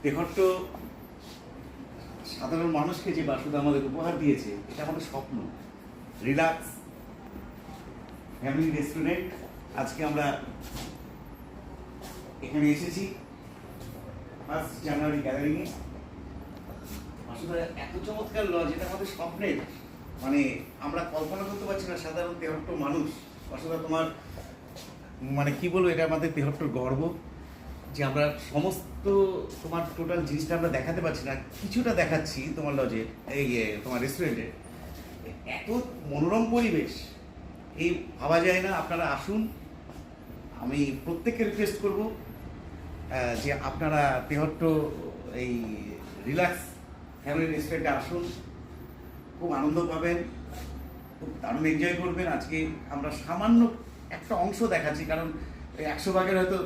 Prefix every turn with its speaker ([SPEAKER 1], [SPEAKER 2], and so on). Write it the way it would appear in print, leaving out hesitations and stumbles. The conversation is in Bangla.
[SPEAKER 1] তেহট্ট সাধারণ মানুষকে যে বাসুদা আমাদের উপহার দিয়েছে, এটা আমাদের স্বপ্ন। রিল্যাক্স ফ্যামিলি রেস্টুরেন্ট, আজকে আমরা এখানে এসেছি 1 জানুয়ারি গ্যাদারিংয়ে। বাসুদা এত চমৎকার লজ, এটা আমাদের স্বপ্নের, মানে আমরা কল্পনা করতে পারছি না সাধারণ তেহট্ট মানুষ। বাসুদা তোমার মানে কি বলবো, এটা আমাদের তেহট্টর গর্ব যে আমরা সমস্ত তোমার টোটাল জিনিসটা আমরা দেখাতে পারছি না, কিছুটা দেখাচ্ছি তোমার লজের, এই তোমার রেস্টুরেন্টের। এত মনোরম পরিবেশ, এই ভাবা যায় না। আপনারা আসুন, আমি প্রত্যেককে রিকোয়েস্ট করব যে আপনারা তেহট্ট এই রিল্যাক্স ফ্যামিলি রেস্টুরেন্টে আসুন, খুব আনন্দ পাবেন, খুব দারুণ এনজয় করবেন। আজকে আমরা সামান্য একটা অংশ দেখাচ্ছি, কারণ 100 ভাগের হয়তো